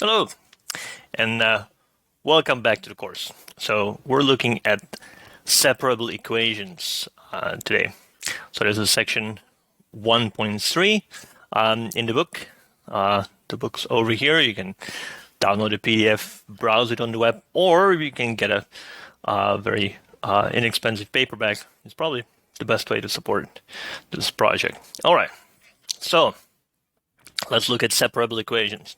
Hello, and welcome back to the course. So we're looking at separable equations today. So this is section 1.3 in the book. The book's over here. You can download a PDF, browse it on the web, or you can get a very inexpensive paperback. It's probably the best way to support this project. All right, so let's look at separable equations.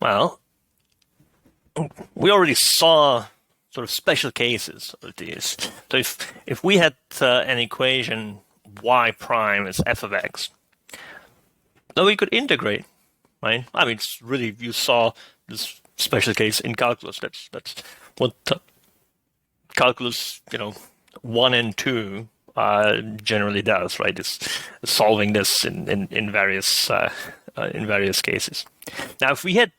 Well, we already saw sort of special cases of these. So if we had an equation y prime is f of x, then we could integrate, right? I mean, it's really, you saw this special case in calculus. That's what calculus, 1 and 2 generally does, right? Is solving this in various cases. Now, if we had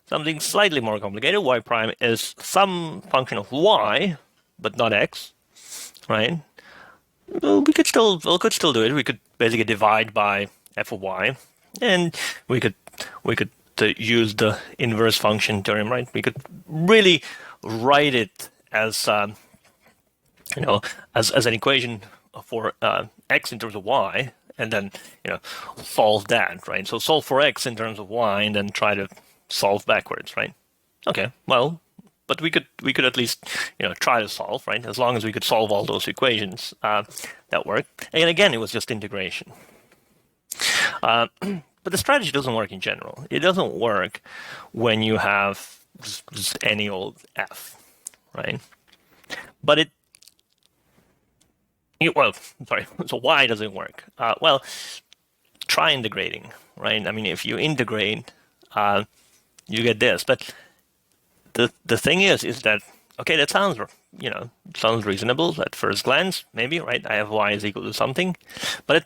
something slightly more complicated, y prime is some function of y, but not x, right? Well, we could still do it. We could basically divide by f of y, and we could use the inverse function theorem, right? We could really write it as as an equation for x in terms of y, and then solve that, right? So solve for x in terms of y, and then try to solve backwards, right? Okay, well, but we could at least try to solve, right? As long as we could solve all those equations, that worked. And again, it was just integration. But the strategy doesn't work in general. It doesn't work when you have just any old f, right? But so why does it work? Well, try integrating, right? I mean, if you integrate, you get this. But the thing is that, okay, that sounds reasonable at first glance, maybe, right? I have y is equal to something, but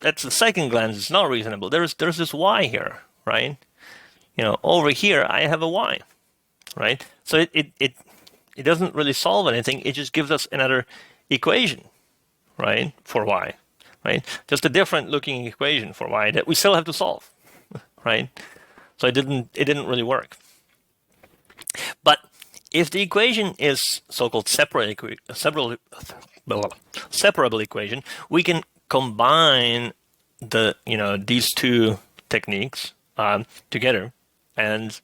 at the second glance, it's not reasonable. There's this y here, right? Over here I have a y, right? So it doesn't really solve anything. It just gives us another equation, right, for y, right? Just a different looking equation for y that we still have to solve, right? So it didn't really work. But if the equation is so-called separable equation, we can combine these two techniques together and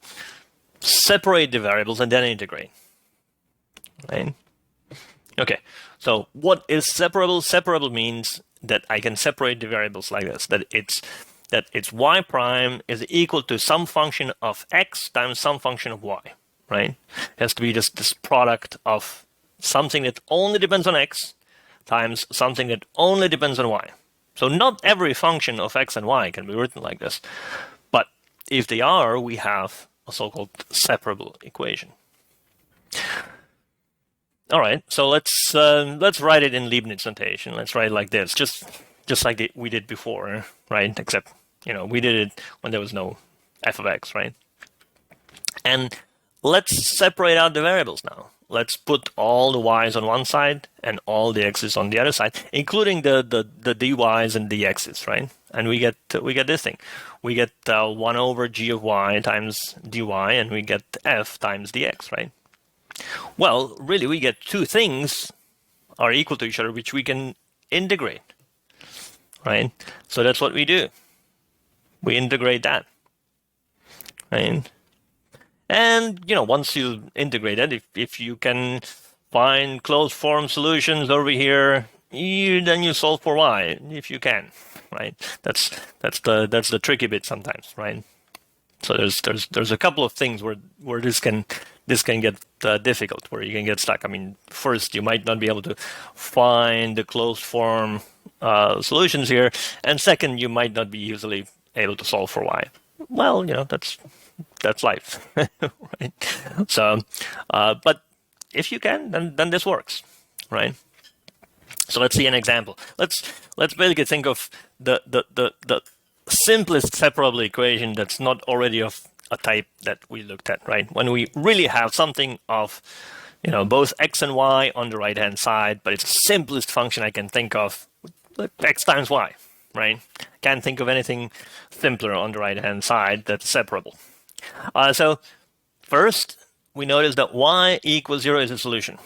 separate the variables and then integrate, right? Okay, so what is separable? Separable means that I can separate the variables like this, that it's y prime is equal to some function of x times some function of y, right? It has to be just this product of something that only depends on x times something that only depends on y. So not every function of x and y can be written like this. But if they are, we have a so-called separable equation. All right, so let's write it in Leibniz notation. Let's write it like this, just like we did before, right? Except we did it when there was no f of x, right? And let's separate out the variables now. Let's put all the y's on one side and all the x's on the other side, including the dy's and dx's, right? And we get this thing. We get 1 over g of y times dy, and we get f times dx, right? Well, really, we get two things are equal to each other, which we can integrate, right? So that's what we do. We integrate that, right? And, once you integrate it, if you can find closed form solutions over here, then you solve for y, if you can, right? That's the tricky bit sometimes, right? So there's a couple of things where this can get difficult, where you can get stuck. I mean, first, you might not be able to find the closed form solutions here, and second, you might not be easily able to solve for y. Well, that's life, right? So, but if you can, then this works, right? So let's see an example. Let's basically think of the simplest separable equation that's not already of a type that we looked at, right? When we really have something of, both x and y on the right-hand side, but it's the simplest function I can think of, x times y, right? Can't think of anything simpler on the right-hand side that's separable. So first, we notice that y equals 0 is a solution,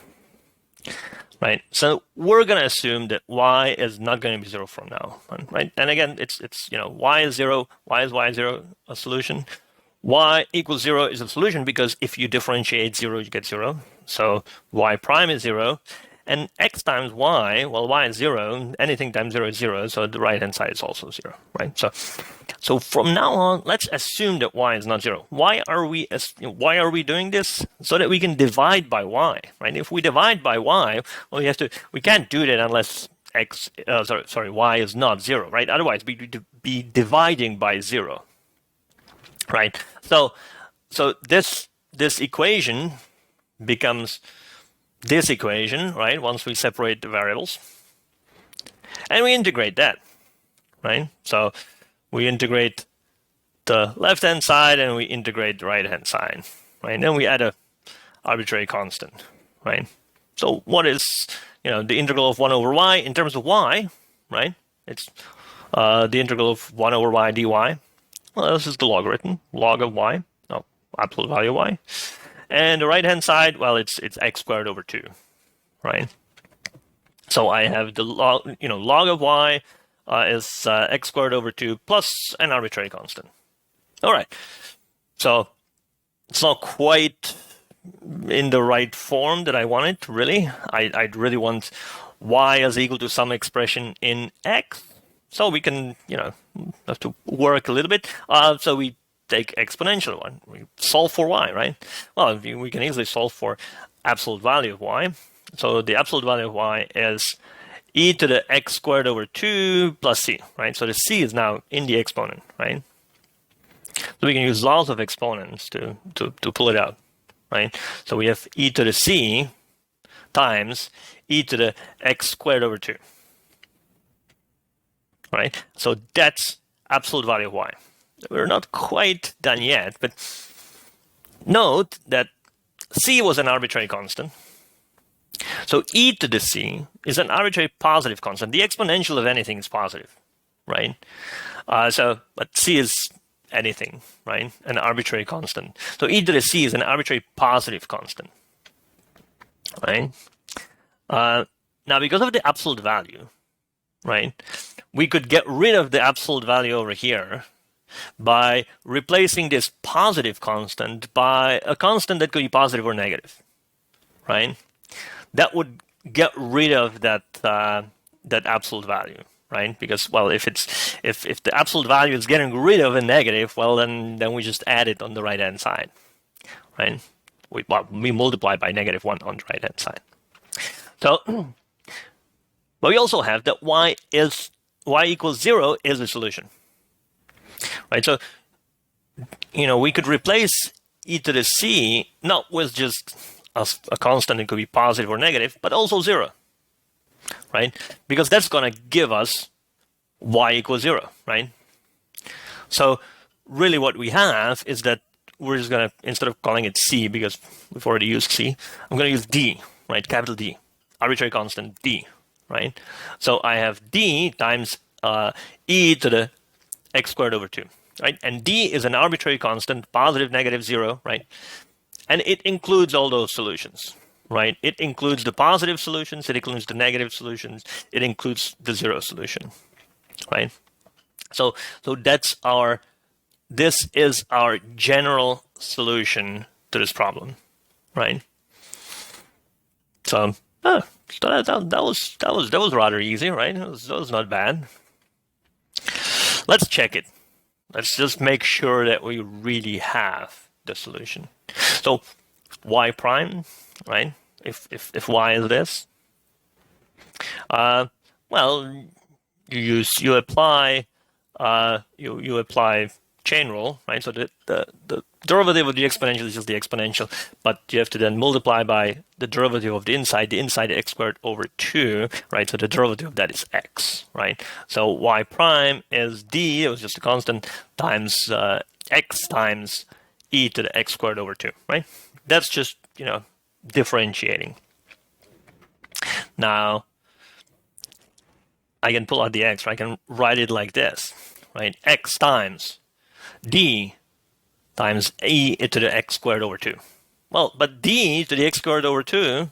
right? So we're going to assume that y is not going to be 0 from now on, right? And again, it's y is 0, why is y 0 a solution? Y equals 0 is a solution because if you differentiate 0, you get 0. So y prime is 0. And x times y, well, y is 0. Anything times 0 is 0. So the right-hand side is also 0, right? So from now on, let's assume that y is not 0. Why are we doing this? So that we can divide by y, right? If we divide by y, well, we can't do that unless y is not 0, right? Otherwise, we'd be dividing by 0. Right. So this equation becomes this equation, right? Once we separate the variables, and we integrate that, right? So we integrate the left-hand side and we integrate the right-hand side, right? And then we add a arbitrary constant, right? So what is the integral of 1 over y in terms of y, right? It's the integral of 1 over y dy. Well, this is the logarithm, log of y, absolute value of y. And the right-hand side, well, it's x squared over 2, right? So I have the log of y is x squared over 2 plus an arbitrary constant. All right. So it's not quite in the right form that I want it, really. I'd really want y is equal to some expression in x. So we can, have to work a little bit. So we take exponential one. We solve for y, right? Well, we can easily solve for absolute value of y. So the absolute value of y is e to the x squared over 2 plus c, right? So the c is now in the exponent, right? So we can use laws of exponents to pull it out, right? So we have e to the c times e to the x squared over 2. Right? So that's absolute value of y. We're not quite done yet, but note that c was an arbitrary constant. So e to the c is an arbitrary positive constant. The exponential of anything is positive, right? But c is anything, right? An arbitrary constant. So e to the c is an arbitrary positive constant, right? Now, because of the absolute value, right, we could get rid of the absolute value over here by replacing this positive constant by a constant that could be positive or negative, right? That would get rid of that absolute value, right? Because, well, if the absolute value is getting rid of a negative, well, then we just add it on the right-hand side, right? We multiply by -1 on the right-hand side. So, but we also have that y equals 0 is a solution, right? So, we could replace e to the c not with just a constant that could be positive or negative, but also 0, right? Because that's going to give us y equals 0, right? So really what we have is that we're just going to, instead of calling it c, because we've already used c, I'm going to use d, right? Capital D, arbitrary constant d, right? So I have d times e to the x squared over 2, right? And d is an arbitrary constant, positive, negative, 0, right? And it includes all those solutions, right? It includes the positive solutions, it includes the negative solutions, it includes the 0 solution, right? So this is our general solution to this problem, right? So that was rather easy, right? That was not bad. Let's check it. Let's just make sure that we really have the solution. So y prime, right? If y is this, well, you apply chain rule, right? So the derivative of the exponential is just the exponential, but you have to then multiply by the derivative of the inside x squared over 2, right? So the derivative of that is x, right? So y prime is d, it was just a constant, times x times e to the x squared over 2, right? That's just, differentiating. Now, I can pull out the x, right? I can write it like this, right? X times d times e to the x squared over 2. Well, but d to the x squared over 2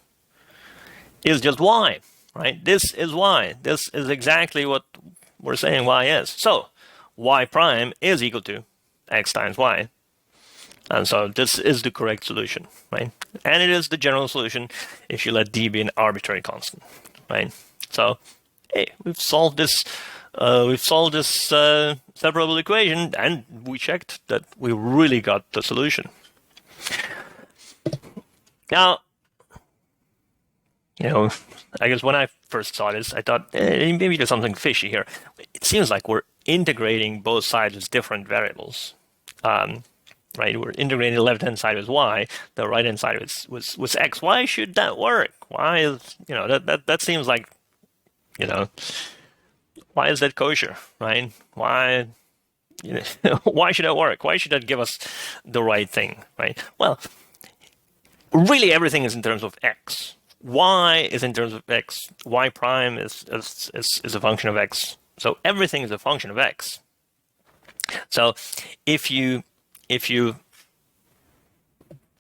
is just y, right? This is y. This is exactly what we're saying y is. So y prime is equal to x times y. And so this is the correct solution, right? And it is the general solution if you let d be an arbitrary constant, right? So, hey, we've solved this. Separable equation, and we checked that we really got the solution. Now, I guess when I first saw this, I thought maybe there's something fishy here. It seems like we're integrating both sides as different variables. Right? We're integrating the left-hand side as y, the right-hand side was x. Why should that work? Why is that seems like why is that kosher, right? Why why should that work? Why should that give us the right thing, right? Well, really everything is in terms of x. Y is in terms of x. Y prime is a function of x. So everything is a function of x. So if you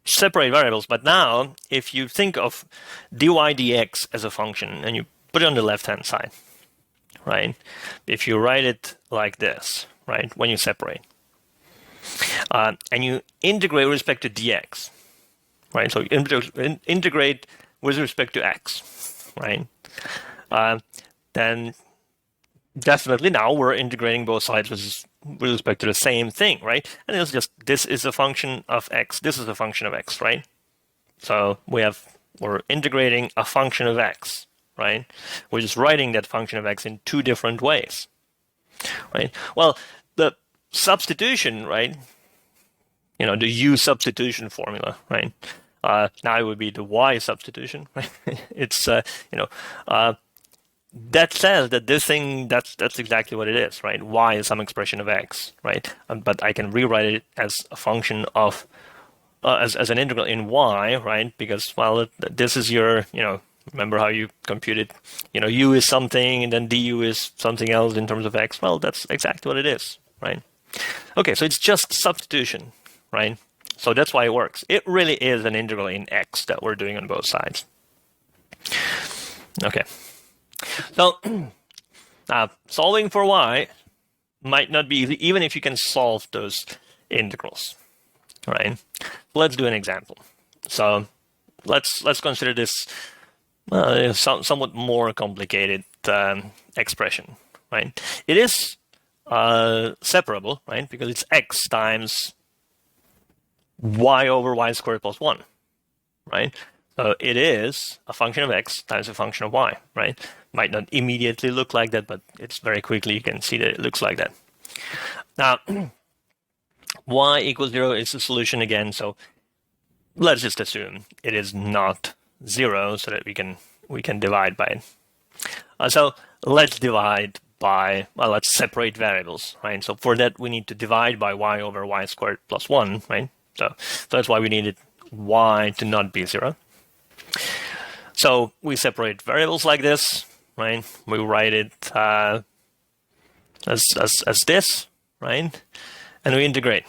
separate variables, but now if you think of dy dx as a function and you put it on the left-hand side, right? If you write it like this, right, when you separate, and you integrate with respect to dx, right? So integrate with respect to x, right? Then definitely now we're integrating both sides with respect to the same thing, right? And it's just this is a function of x, this is a function of x, right? So we're integrating a function of x, right? We're just writing that function of x in two different ways, right? Well, the substitution, right? The u substitution formula, right? Now it would be the y substitution, right? It's that says that this thing that's exactly what it is, right? Y is some expression of x, right? But I can rewrite it as a function of as an integral in y, right? Because this is your remember how you computed u is something and then du is something else in terms of x. Well, that's exactly what it is, right? Okay, so it's just substitution, right? So that's why it works. It really is an integral in x that we're doing on both sides. Okay. So solving for y might not be easy, even if you can solve those integrals, right? Let's do an example. So let's consider this somewhat more complicated expression, right? It is separable, right? Because it's x times y over y squared plus 1, right? So it is a function of x times a function of y, right? Might not immediately look like that, but it's very quickly you can see that it looks like that. Now, y equals 0 is the solution again, so let's just assume it is not 0 so that we can divide by it. So let's divide by, let's separate variables, right? So for that, we need to divide by y over y squared plus 1, right? So that's why we needed y to not be 0. So we separate variables like this, right? We write it as this, right? And we integrate,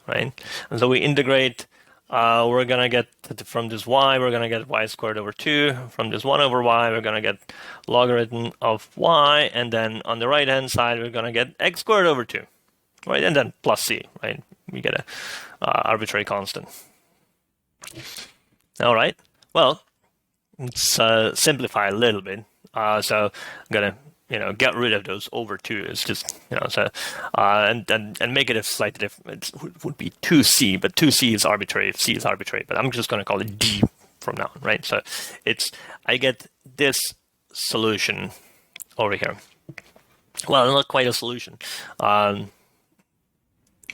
right? And so we integrate, we're going to get from this y, we're going to get y squared over 2. From this 1 over y, we're going to get logarithm of y. And then on the right-hand side, we're going to get x squared over 2, right? And then plus c, right? We get a arbitrary constant. All right. Well, let's simplify a little bit. So I'm gonna, get rid of those over 2. It's just, and make it a slightly different. It would be 2c, but 2c is arbitrary. If c is arbitrary, but I'm just gonna call it d from now on, right? So I get this solution over here. Well, not quite a solution.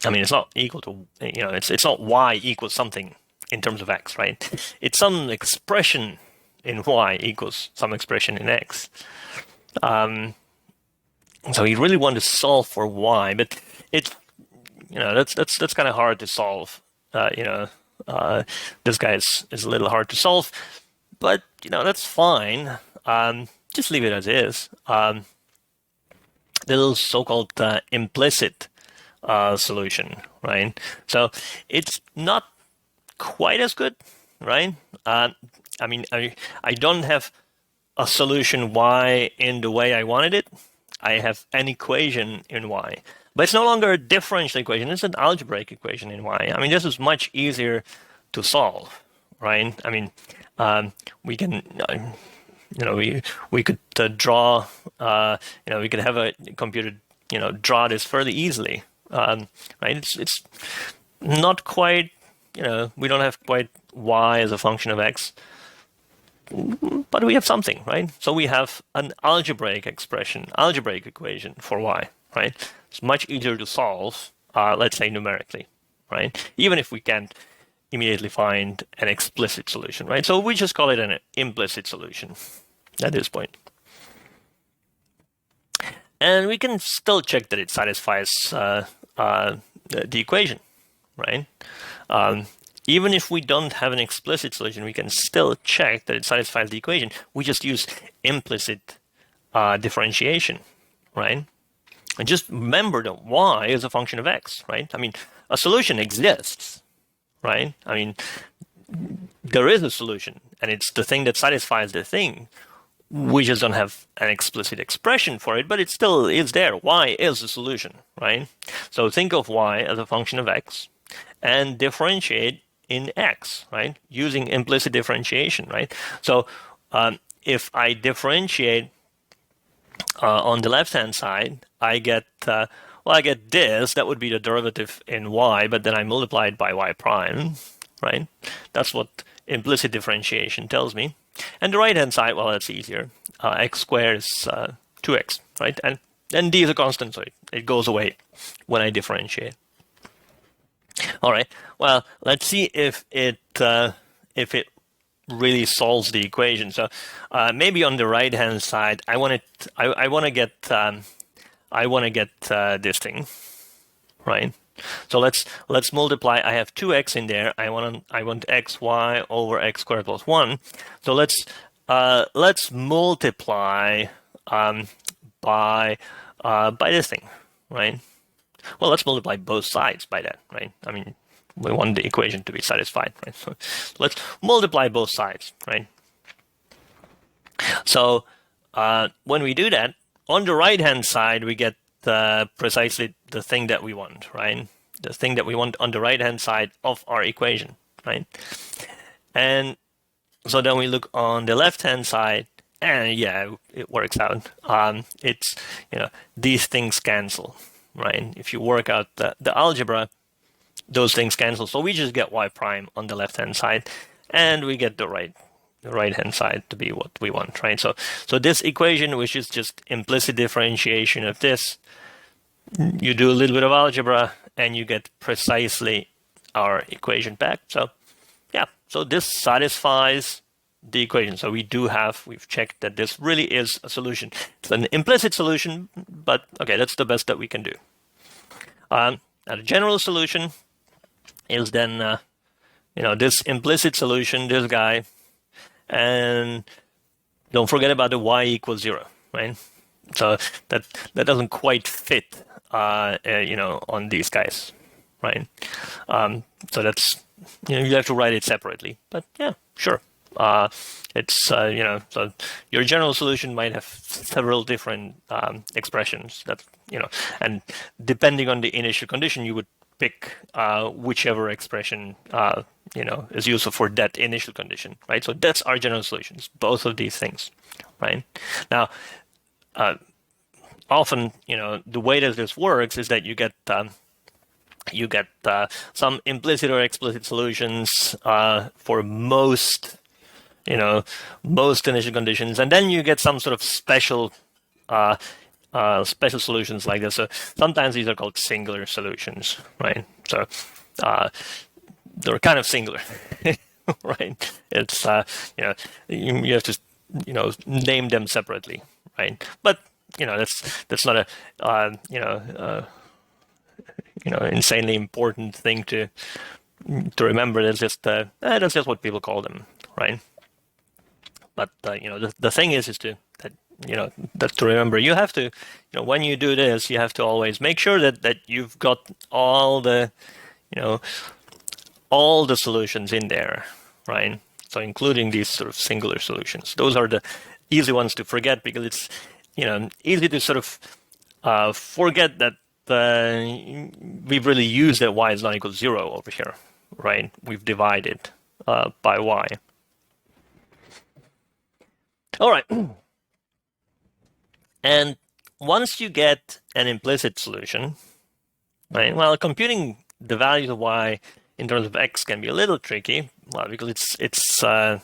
It's not equal to, it's not y equals something in terms of x, right? It's some expression in y equals some expression in x. So you really want to solve for y, but it's, that's kind of hard to solve. This guy is a little hard to solve, but, that's fine. Just leave it as is. The little so-called implicit solution, right? So it's not quite as good, right? I mean, I don't have a solution y in the way I wanted it. I have an equation in y. But it's no longer a differential equation. It's an algebraic equation in y. I mean, this is much easier to solve, right? I mean, we can, we could draw, we could have a computer, draw this fairly easily, right? It's not quite, we don't have quite y as a function of x, but we have something, right? So we have an algebraic equation for y, right? It's much easier to solve, let's say numerically, right? Even if we can't immediately find an explicit solution, right? So we just call it an implicit solution at this point. And we can still check that it satisfies the equation, right? Even if we don't have an explicit solution, we can still check that it satisfies the equation. We just use implicit differentiation, right? And just remember that y is a function of x, right? I mean, a solution exists, right? I mean, there is a solution, and it's the thing that satisfies the thing. We just don't have an explicit expression for it, but it still is there. Y is the solution, right? So think of y as a function of x and differentiate in x, right? Using implicit differentiation, right? So if I differentiate on the left-hand side, I get, I get this. That would be the derivative in y, but then I multiply it by y prime, right? That's what implicit differentiation tells me. And the right-hand side, well, that's easier. X squared is 2x, right? And d is a constant, so it goes away when I differentiate. All right. Well, let's see if it really solves the equation. So maybe on the right-hand side, I want to get this thing, right? So let's multiply. I have 2x in there. I want xy over x squared plus 1. So let's multiply by this thing, right? Well, let's multiply both sides by that, right? I mean, we want the equation to be satisfied, right? So let's multiply both sides, right? So when we do that, on the right-hand side, we get precisely the thing that we want, right? The thing that we want on the right-hand side of our equation, right? And so then we look on the left-hand side, and yeah, it works out. It's, these things cancel, right? If you work out the algebra, those things cancel. So we just get y prime on the left-hand side, and we get the right-hand side to be what we want, right? So this equation, which is just implicit differentiation of this, you do a little bit of algebra, and you get precisely our equation back. So yeah, so this satisfies the equation. So we've checked that this really is a solution. It's an implicit solution, but okay, that's the best that we can do. Now the general solution is then, this implicit solution, this guy, and don't forget about the y equals 0, right? So that doesn't quite fit, on these guys, right? So that's, you have to write it separately, but yeah, sure. It's, so your general solution might have several different expressions that, and depending on the initial condition, you would pick whichever expression, is useful for that initial condition, right? So that's our general solutions, both of these things, right? Now, often, the way that this works is that you get some implicit or explicit solutions for most initial conditions, and then you get some sort of special solutions like this. So sometimes these are called singular solutions, right? So they're kind of singular, right? It's you have to name them separately, right? But that's not a insanely important thing to remember. That's just what people call them, right? But the thing is that that to remember. You have to, when you do this, you have to always make sure that you've got all the, all the solutions in there, right? So including these sort of singular solutions. Those are the easy ones to forget because it's, easy to sort of forget that we've really used that y is not equal to 0 over here, right? We've divided by y. All right. And once you get an implicit solution, right? Well, computing the values of y in terms of x can be a little tricky, well, because it's an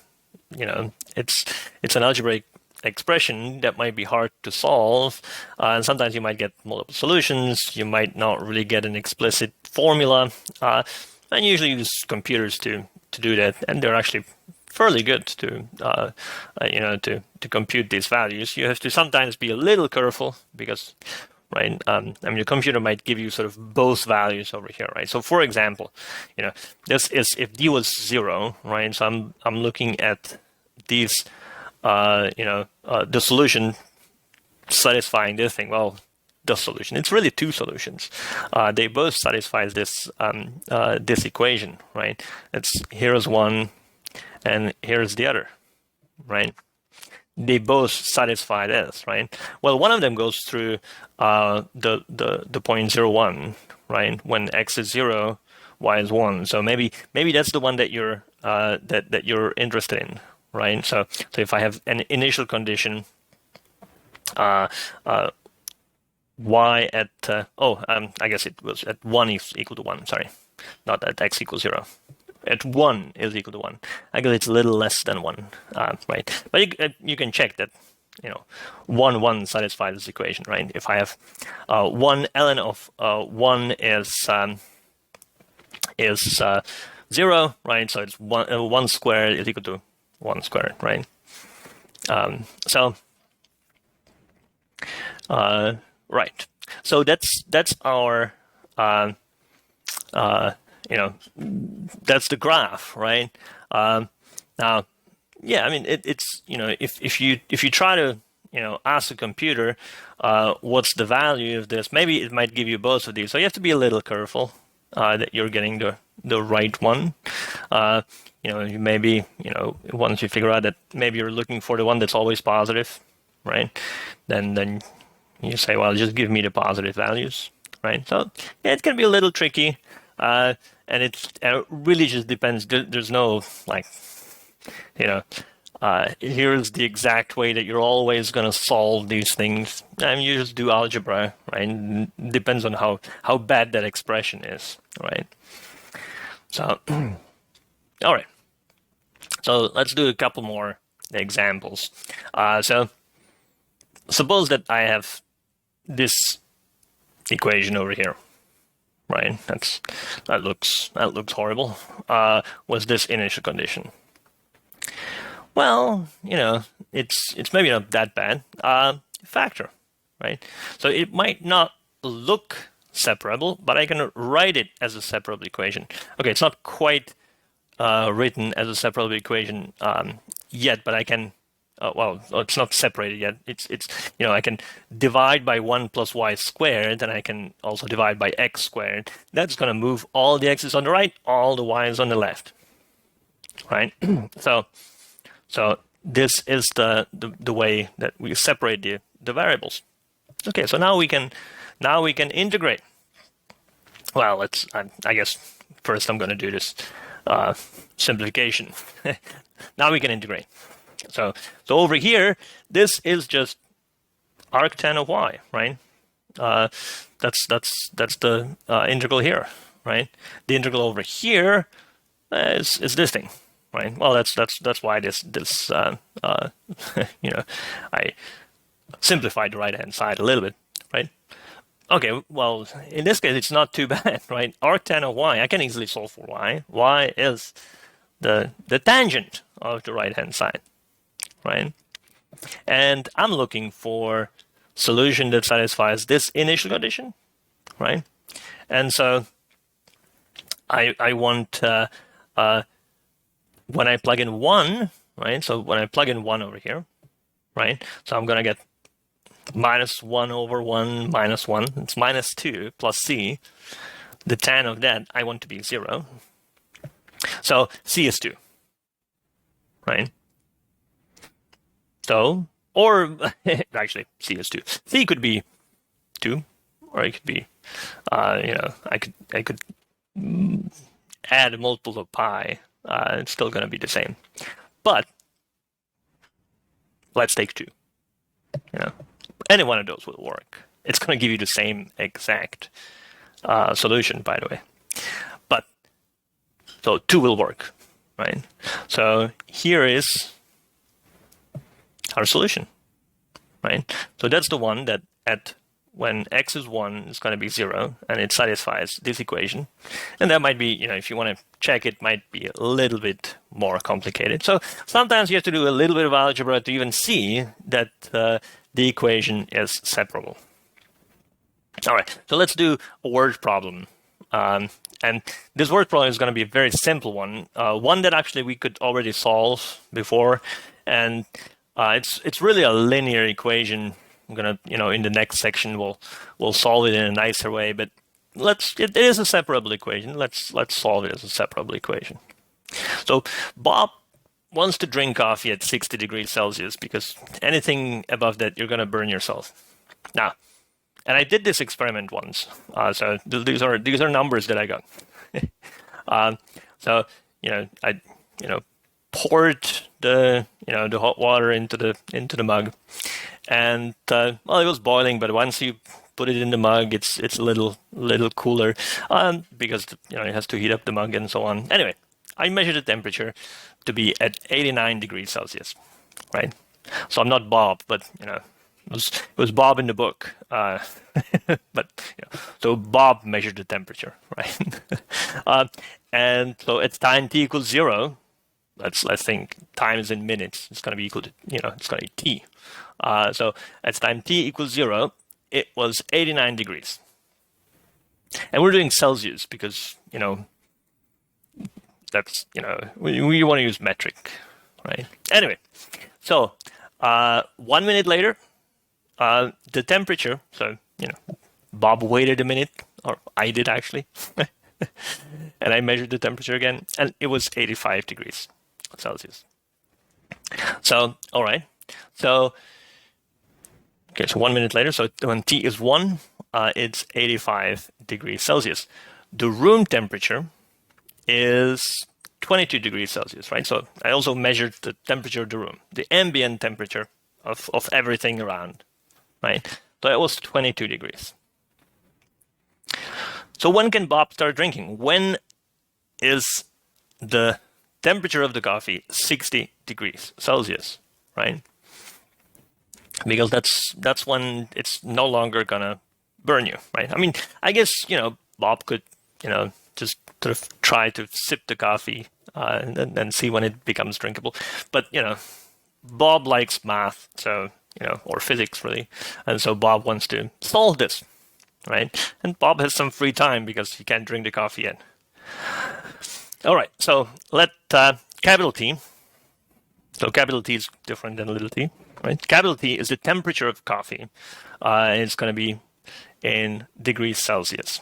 algebraic expression that might be hard to solve, and sometimes you might get multiple solutions. You might not really get an explicit formula, and usually use computers to do that, and they're actually fairly good to compute these values. You have to sometimes be a little careful because, right? Your computer might give you sort of both values over here, right? So, for example, this is if d was 0, right? So I'm looking at these, the solution satisfying this thing. Well, the solution. It's really two solutions. They both satisfy this this equation, right? Here's one, and here's the other, right? They both satisfy this, right? Well, one of them goes through the point 0, 1, right? When x is 0, y is 1. So maybe that's the one that you're that you're interested in, right? So if I have an initial condition, y at I guess it was at 1 is equal to 1. Sorry, not at x equals 0. At 1 is equal to 1. I guess it's a little less than 1, right? But you can check that, 1, 1 satisfies this equation, right? If I have 1 ln of 1 is 0, right? So it's 1 squared is equal to 1 squared, right? Right. So that's our that's the graph, right? Now, yeah, I mean, it's if you try to ask a computer what's the value of this, maybe it might give you both of these. So you have to be a little careful that you're getting the right one. You maybe once you figure out that maybe you're looking for the one that's always positive, right? Then you say, well, just give me the positive values, right? So yeah, it can be a little tricky. And it really just depends. There's no here's the exact way that you're always going to solve these things. And you just do algebra, right? It depends on how bad that expression is, right? So, all right. So let's do a couple more examples. So suppose that I have this equation over here. Right, that looks horrible. Was this initial condition? Well, it's maybe not that bad. Factor, right? So it might not look separable, but I can write it as a separable equation. Okay, it's not quite written as a separable equation yet, but I can. Well, it's not separated yet. It's I can divide by 1 plus y squared, and I can also divide by x squared. That's going to move all the x's on the right, all the y's on the left, right? So this is the way that we separate the variables. Okay, so now we can integrate. Well, I guess first I'm going to do this simplification. Now we can integrate. So over here, this is just arctan of y, right? That's the integral here, right? The integral over here is this thing, right? Well, that's why this I simplified the right hand side a little bit, right? Okay, well, in this case, it's not too bad, right? Arctan of y, I can easily solve for y. Y is the tangent of the right hand side. Right, and I'm looking for solution that satisfies this initial condition, right? And so I want when I plug in 1, right? So when I plug in 1 over here, right? So I'm going to get minus 1 over 1 minus 1. It's minus 2 plus c. The tan of that I want to be 0. So c is 2, right? So, or actually c is 2. C could be 2, or it could be, I could add a multiple of pi. It's still going to be the same. But let's take 2. Any one of those will work. It's going to give you the same exact solution, by the way. But so 2 will work, right? So here is our solution, right? So that's the one that when x is 1, it's going to be 0, and it satisfies this equation. And that might be, if you want to check it, might be a little bit more complicated. So sometimes you have to do a little bit of algebra to even see that the equation is separable. All right, so let's do a word problem. And this word problem is going to be a very simple one, one that actually we could already solve before. And it's really a linear equation. I'm gonna, in the next section, we'll solve it in a nicer way. But it is a separable equation. Let's solve it as a separable equation. So Bob wants to drink coffee at 60 degrees Celsius because anything above that, you're gonna burn yourself. Now, and I did this experiment once. So these are numbers that I got. So I poured the the hot water into the mug. And well, it was boiling, but once you put it in the mug, it's a little cooler because it has to heat up the mug and so on. Anyway, I measured the temperature to be at 89 degrees Celsius, right? So I'm not Bob, but it was Bob in the book. But so Bob measured the temperature, right? And so at time t equals 0, let's think time is in minutes. It's going to be equal to it's going to be t. So at time t equals 0, it was 89 degrees. And we're doing Celsius because, that's, we want to use metric, right? Anyway, so 1 minute later, the temperature, so, Bob waited a minute, or I did actually, and I measured the temperature again, and it was 85 degrees Celsius. So, all right. So, okay, so 1 minute later, so when t is 1, it's 85 degrees Celsius. The room temperature is 22 degrees Celsius, right? So I also measured the temperature of the room, the ambient temperature of everything around, right? So it was 22 degrees. So when can Bob start drinking? When is the temperature of the coffee 60 degrees Celsius, right? Because that's when it's no longer gonna burn you, right? I mean, I guess Bob could just sort of try to sip the coffee and then see when it becomes drinkable. But Bob likes math, so or physics really, and so Bob wants to solve this, right? And Bob has some free time because he can't drink the coffee yet. All right, so let capital T. So capital T is different than little t, right? Capital T is the temperature of coffee. And it's going to be in degrees Celsius,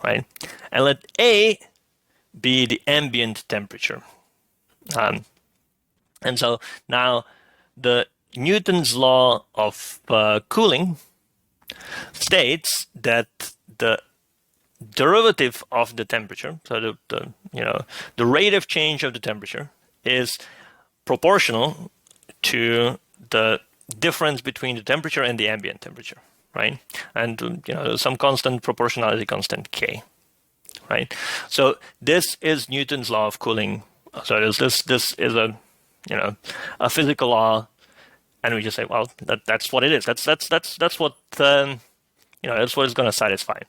right? And let A be the ambient temperature. And so now the Newton's law of cooling states that the derivative of the temperature, so the rate of change of the temperature is proportional to the difference between the temperature and the ambient temperature, right? And there's some constant proportionality constant k, right? So this is Newton's law of cooling. So this is a physical law, and we just say, well, that's what it is. That's what that's what it's going to satisfy,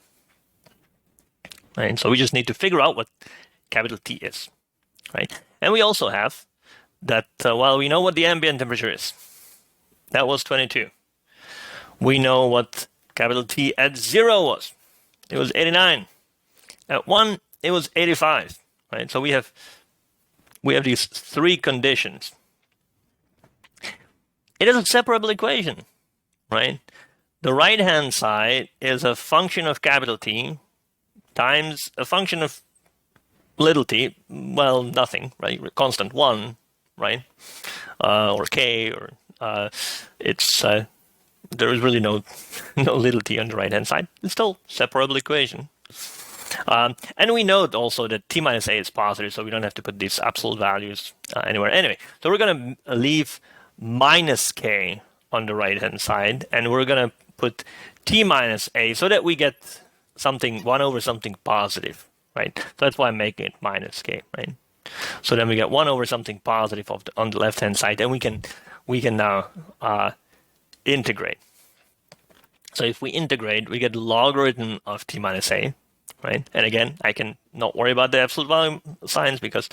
right? So we just need to figure out what capital T is, right? And we also have that, well, we know what the ambient temperature is. That was 22. We know what capital T at 0 was. It was 89. At 1, it was 85, right? So we have these three conditions. It is a separable equation, right? The right-hand side is a function of capital T times a function of little t, well, nothing, right? Constant 1, right? Or k, or it's there is really no little t on the right-hand side. It's still separable equation. And we note also that t minus a is positive, so we don't have to put these absolute values anywhere. Anyway, so we're going to leave minus k on the right-hand side, and we're going to put t minus a so that we get something 1 over something positive, right? So that's why I'm making it minus k, right? So then we get 1 over something positive on the left-hand side, and we can now integrate. So if we integrate, we get the logarithm of t minus a, right? And again, I can not worry about the absolute value signs because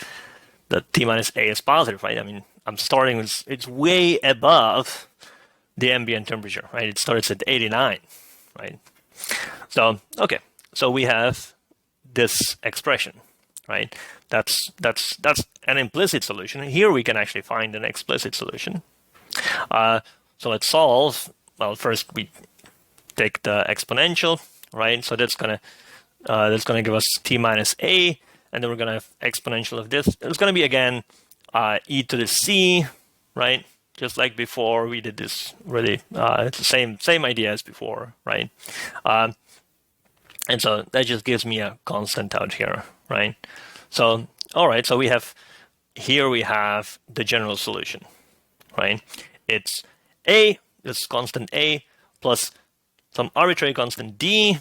the t minus a is positive, right? I mean, I'm starting with, it's way above the ambient temperature, right? It starts at 89, right? So, okay, so we have this expression, right? That's an implicit solution. Here we can actually find an explicit solution. So let's solve. Well, first we take the exponential, right? So that's gonna give us t minus a, and then we're gonna have exponential of this. It's gonna be again e to the c, right? Just like before, we did this really. It's the same idea as before, right? And so that just gives me a constant out here, right? So all right, so we have the general solution, right? It's a, this constant a, plus some arbitrary constant d,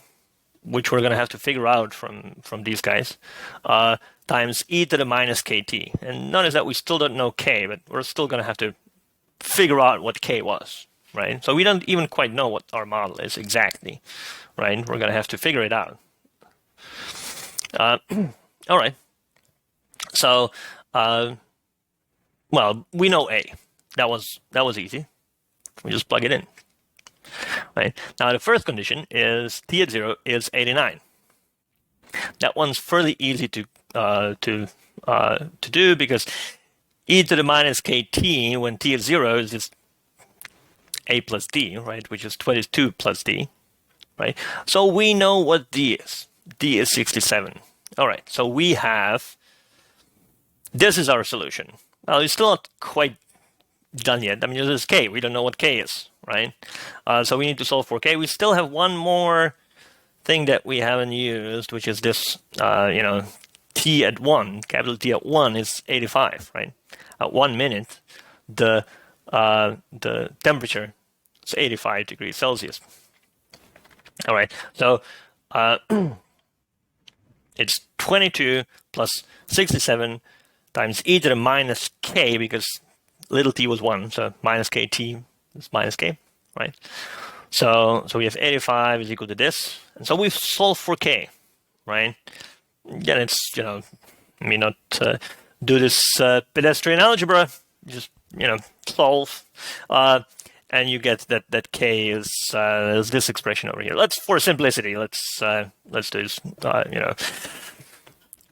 which we're going to have to figure out from these guys, times e to the minus kt. And notice that we still don't know k, but we're still going to have to figure out what k was, right? So we don't even quite know what our model is exactly, right? We're going to have to figure it out. All right. So, well, we know a. That was easy. We just plug it in. Right. Now the first condition is t at 0 is 89. That one's fairly easy to do because e to the minus kt when t is 0 is just a plus d, right, which is 22 plus d, right? So we know what d is. D is 67. All right, so we have, this is our solution. Well, it's still not quite done yet. I mean, this is k. We don't know what k is, right? So we need to solve for k. We still have one more thing that we haven't used, which is this, t at 1, capital T at 1 is 85, right? At 1 minute, the temperature is 85 degrees Celsius. All right, so it's 22 plus 67 times e to the minus k, because little t was 1, so minus kt is minus k, right? So we have 85 is equal to this, and so we've solved for k, right? Again, it's, let me not do this pedestrian algebra, just, solve, and you get that k is this expression over here. For simplicity, let's do this,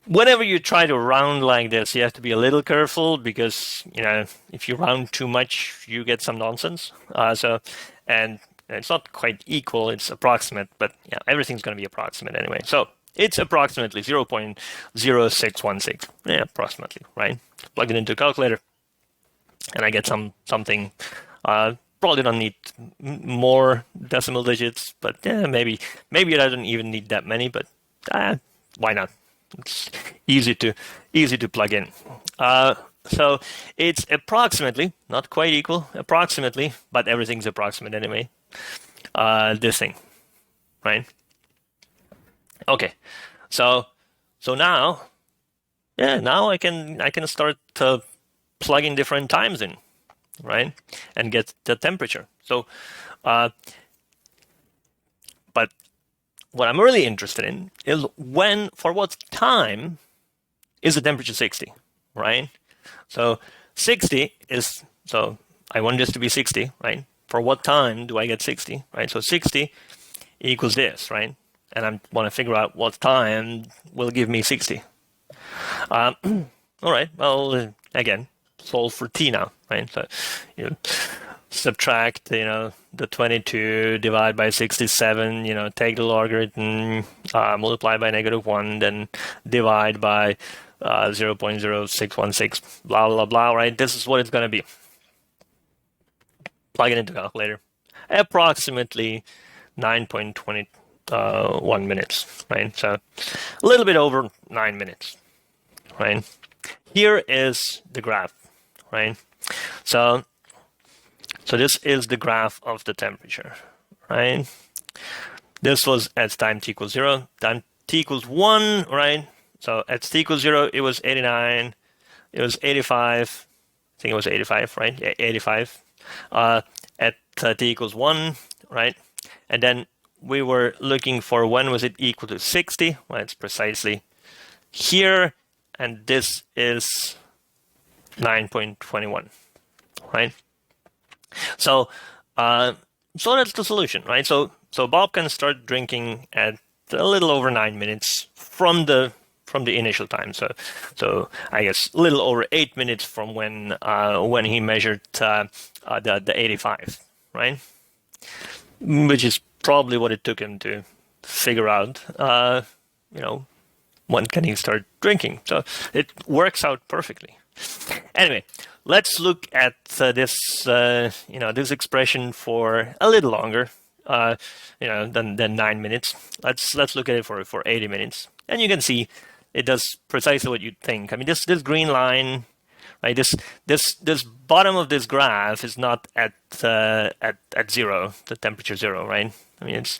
whenever you try to round like this, you have to be a little careful because, if you round too much, you get some nonsense. And it's not quite equal, it's approximate, but yeah, everything's going to be approximate anyway. So it's approximately 0.0616, yeah, approximately, right? Plug it into a calculator, and I get something. Probably don't need more decimal digits, but yeah, maybe I don't even need that many, but why not? It's easy to plug in. So it's approximately, not quite equal, approximately, but everything's approximate anyway. This thing, right? Okay, so now, now I can start plugging different times in, right, and get the temperature. So, but what I'm really interested in is for what time is the temperature 60, right? So 60 is, so I want this to be 60, right? For what time do I get 60, right? So 60 equals this, right? And I want to figure out what time will give me 60. All right, well, again, solve for t now, right? So subtract, the 22, divide by 67, take the logarithm, multiply by -1, then divide by 0.0616, blah, blah, blah, right? This is what it's going to be. Plug it into calculator. Approximately 9.21 minutes, right? So a little bit over 9 minutes, right? Here is the graph, right? So this is the graph of the temperature, right? This was at time t equals 0, time t equals 1, right? So at t equals 0, it was 89, it was 85, I think it was 85, right? Yeah, 85. At t equals 1, right? And then we were looking for when was it equal to 60. Well, it's precisely here, and this is 9.21, right? So that's the solution, right? So Bob can start drinking at a little over 9 minutes from the initial time. So I guess a little over 8 minutes from when he measured the 85, right? Which is probably what it took him to figure out, when can he start drinking. So it works out perfectly. Anyway, let's look at this expression for a little longer, than 9 minutes. Let's look at it for 80 minutes, and you can see it does precisely what you'd think. I mean, this green line, right? This bottom of this graph is not at 0, the temperature 0, right? I mean, it's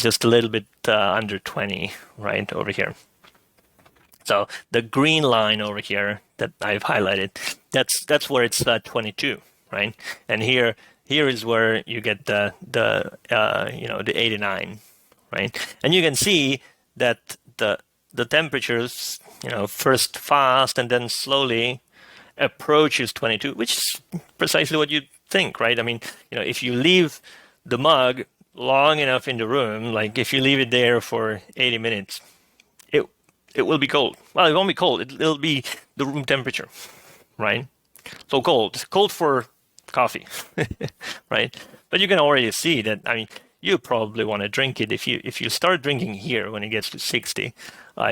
just a little bit under 20, right, over here. So the green line over here that I've highlighted, that's where it's 22, right? And here is where you get the 89, right? And you can see that the temperatures, first fast and then slowly approaches 22, which is precisely what you'd think, right? I mean, if you leave the mug long enough in the room, like if you leave it there for 80 minutes, it will be cold. Well, it won't be cold. It'll be the room temperature, right? So cold for coffee, right? But you can already see that. I mean, you probably want to drink it if you start drinking here when it gets to 60.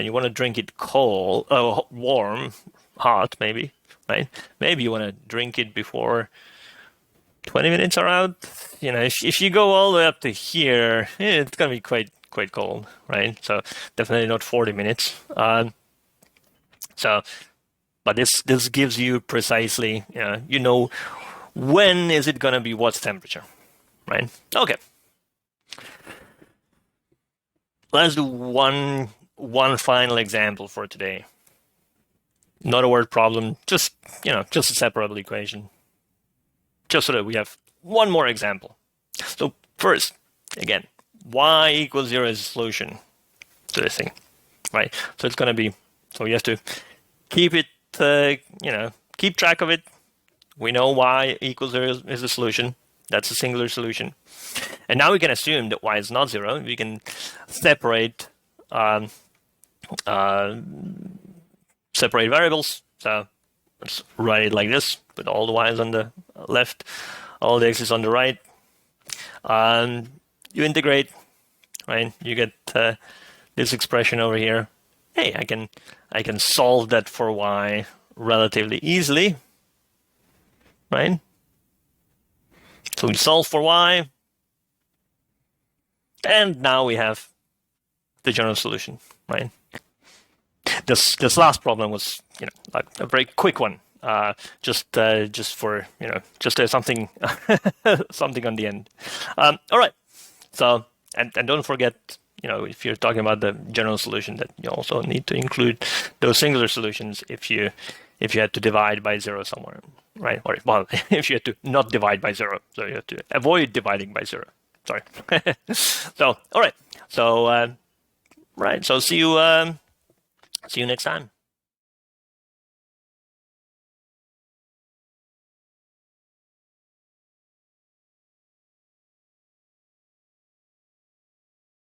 You want to drink it cold, warm, hot, maybe, right? Maybe you want to drink it before 20 minutes are out. If you go all the way up to here, it's gonna be quite cold, right? So definitely not 40 minutes. But this gives you precisely, when is it gonna be what temperature, right? Okay. Let's do one final example for today. Not a word problem, just a separable equation. Just so that we have one more example. So first, again, y equals 0 is a solution to this thing, right? So it's going to be, so you have to keep it, keep track of it. We know y equals 0 is a solution. That's a singular solution. And now we can assume that y is not 0. We can separate variables. So let's write it like this, with all the y's on the left, all the x's on the right. You integrate, right? You get this expression over here. Hey, I can solve that for y relatively easily, right? So we solve for y, and now we have the general solution, right? This last problem was, like a very quick one. Just for just something something on the end. All right. So and don't forget, if you're talking about the general solution, that you also need to include those singular solutions if you had to divide by 0 somewhere, right? Or well, if you had to not divide by 0, so you have to avoid dividing by 0. Sorry. So all right. So right. So see you next time.